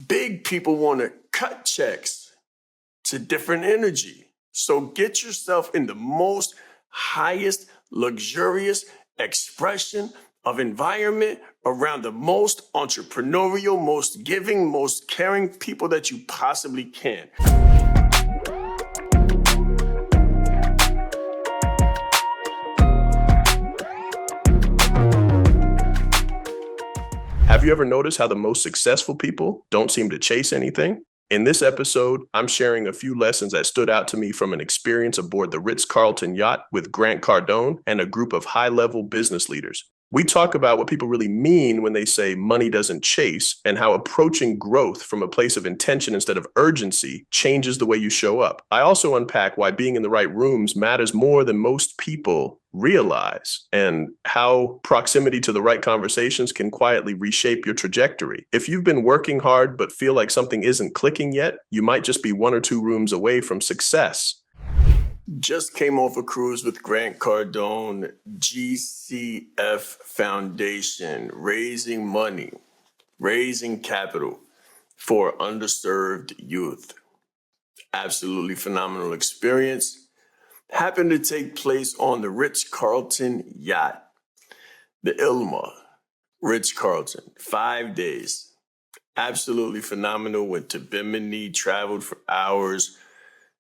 Big people want to cut checks to different energy. So get yourself in the most highest, luxurious expression of environment around the most entrepreneurial, most giving, most caring people that you possibly can. Have you ever noticed how the most successful people don't seem to chase anything? In this episode, I'm sharing a few lessons that stood out to me from an experience aboard the Ritz Carlton yacht with Grant Cardone and a group of high-level business leaders. We talk about what people really mean when they say money doesn't chase and how approaching growth from a place of intention instead of urgency changes the way you show up. I also unpack why being in the right rooms matters more than most people realize and how proximity to the right conversations can quietly reshape your trajectory. If you've been working hard but feel like something isn't clicking yet, you might just be 1 or 2 rooms away from success. Just came off a cruise with Grant Cardone, GCF Foundation, raising money, raising capital for underserved youth. Absolutely phenomenal experience. Happened to take place on the Ritz Carlton yacht, the Ilma, Ritz Carlton, 5 days. Absolutely phenomenal. Went to Bimini, traveled for hours.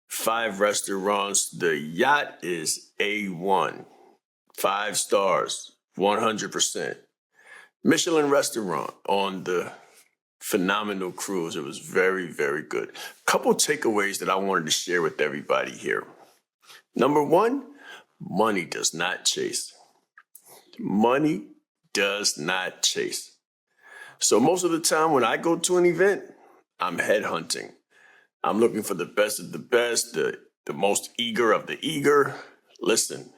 5 restaurants. The yacht is A1, 5 stars, 100%. Michelin restaurant on the phenomenal cruise. It was very, very good. Couple takeaways that I wanted to share with everybody here. Number 1, money does not chase. Money does not chase. So most of the time when I go to an event, I'm headhunting. I'm looking for the best of the best, the most eager of the eager. Listen,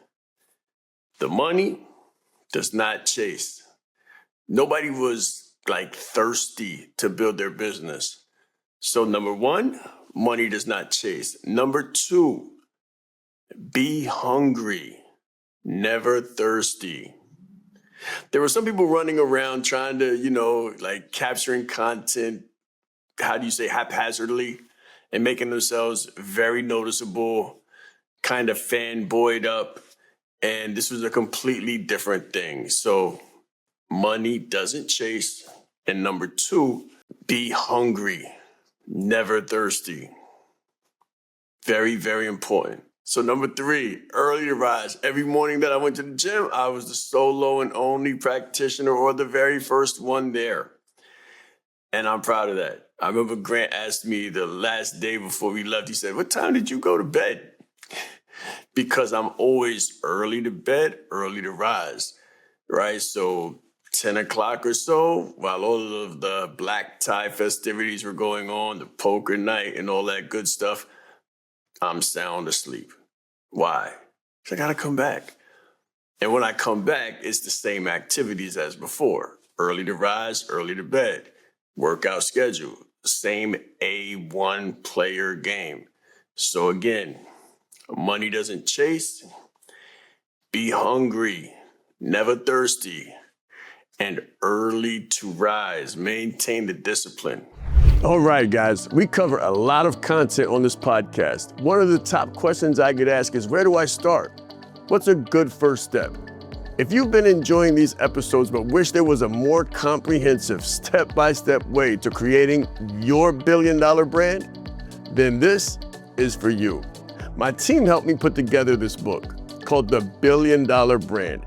the money does not chase. Nobody was thirsty to build their business. So number 1, money does not chase. Number 2, be hungry, never thirsty. There were some people running around trying to, capturing content, haphazardly, and making themselves very noticeable, kind of fanboyed up. And this was a completely different thing. So money doesn't chase. And number 2, be hungry, never thirsty. Very, very important. So number 3, early to rise. Every morning that I went to the gym, I was the solo and only practitioner or the very first one there. And I'm proud of that. I remember Grant asked me the last day before we left, he said, "What time did you go to bed?" Because I'm always early to bed, early to rise, right? So 10 o'clock or so, while all of the black tie festivities were going on, the poker night and all that good stuff, I'm sound asleep. Why? Because I got to come back. And when I come back, it's the same activities as before. Early to rise, early to bed. Workout schedule. Same A1 player game. So again, money doesn't chase. Be hungry, never thirsty, and early to rise. Maintain the discipline. All right, guys, we cover a lot of content on this podcast. One of the top questions I get asked is, where do I start? What's a good first step? If you've been enjoying these episodes but wish there was a more comprehensive step-by-step way to creating your billion-dollar brand, then this is for you. My team helped me put together this book called The Billion-Dollar Brand.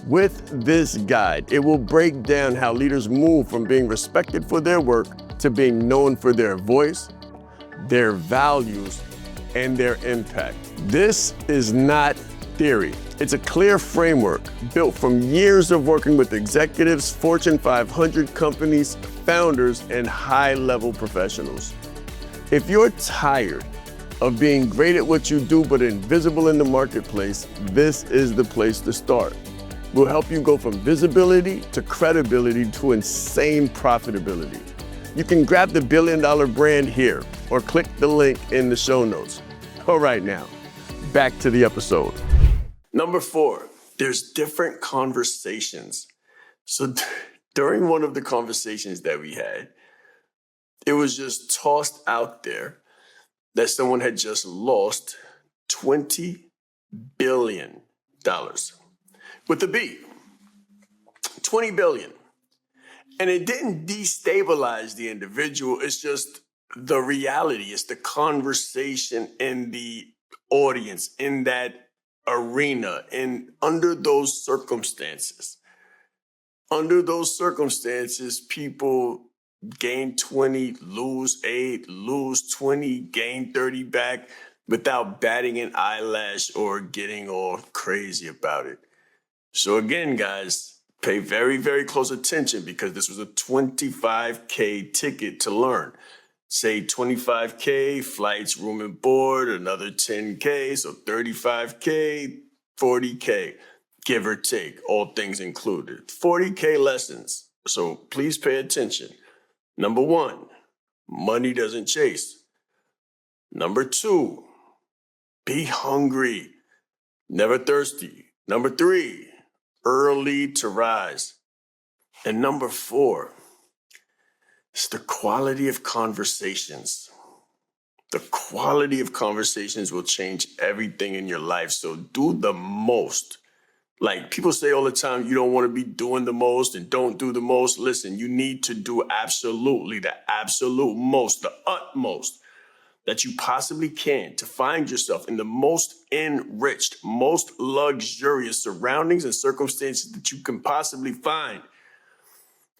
With this guide, it will break down how leaders move from being respected for their work to being known for their voice, their values, and their impact. This is not theory. It's a clear framework built from years of working with executives, Fortune 500 companies, founders, and high-level professionals. If you're tired of being great at what you do but invisible in the marketplace, this is the place to start. We'll help you go from visibility to credibility to insane profitability. You can grab the billion-dollar brand here or click the link in the show notes. All right, now, back to the episode. Number 4, there's different conversations. So during one of the conversations that we had, It was just tossed out there that someone had just lost $20 billion with a B. 20 billion. And it didn't destabilize the individual. It's just the reality. It's the conversation in the audience, in that arena, and under those circumstances. Under those circumstances, people gain 20, lose 8, lose 20, gain 30 back without batting an eyelash or getting all crazy about it. So again, guys, pay very, very close attention because this was a $25K ticket to learn. Say $25K, flights, room and board, another $10K, so $35K, $40K, give or take, all things included. $40K lessons, so please pay attention. Number 1, money doesn't chase. Number 2, be hungry, never thirsty. Number 3, early to rise. And number 4, it's the quality of conversations. The quality of conversations will change everything in your life. So do the most. Like people say all the time, you don't want to be doing the most and don't do the most. Listen, you need to do absolutely the absolute most, the utmost that you possibly can to find yourself in the most enriched, most luxurious surroundings and circumstances that you can possibly find.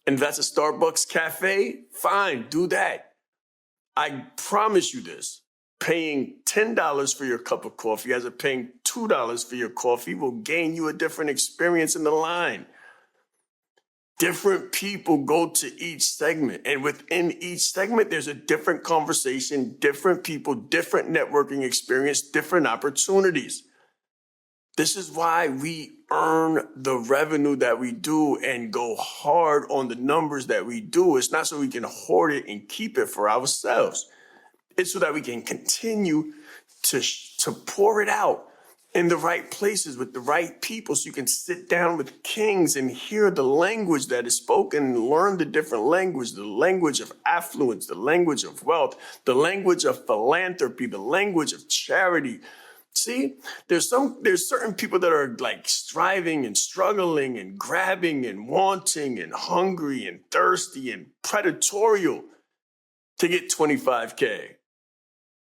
And if that's a Starbucks cafe, fine, do that. I promise you this. Paying $10 for your cup of coffee as opposed to paying $2 for your coffee will gain you a different experience in the line. Different people go to each segment, and within each segment, there's a different conversation, different people, different networking experience, different opportunities. This is why we earn the revenue that we do and go hard on the numbers that we do. It's not so we can hoard it and keep it for ourselves. It's so that we can continue to pour it out in the right places with the right people, so you can sit down with kings and hear the language that is spoken and learn the different language, the language of affluence, the language of wealth, the language of philanthropy, the language of charity. See, there's certain people that are like striving and struggling and grabbing and wanting and hungry and thirsty and predatorial to get 25K.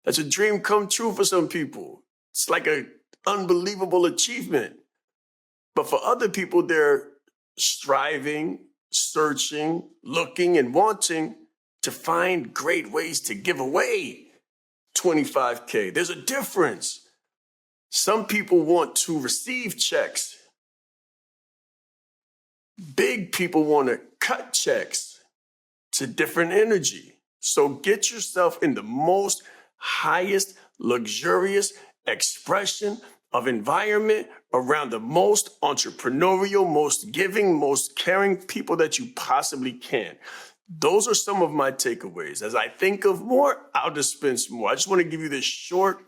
That's a dream come true for some people. It's like an unbelievable achievement. But for other people, they're striving, searching, looking, and wanting to find great ways to give away 25K. There's a difference. Some people want to receive checks. Big people want to cut checks. It's a different energy. So get yourself in the most highest, luxurious expression of environment around the most entrepreneurial, most giving, most caring people that you possibly can. Those are some of my takeaways. As I think of more, I'll dispense more. I just want to give you this short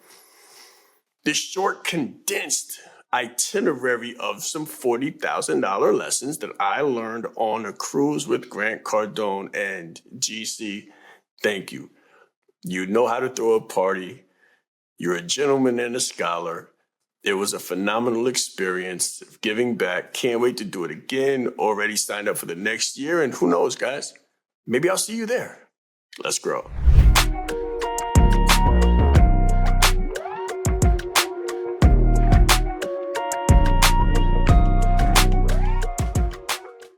condensed itinerary of some $40,000 lessons that I learned on a cruise with Grant Cardone. And GC, thank you. You know how to throw a party. You're a gentleman and a scholar. It was a phenomenal experience of giving back. Can't wait to do it again. Already signed up for the next year. And who knows, guys? Maybe I'll see you there. Let's grow.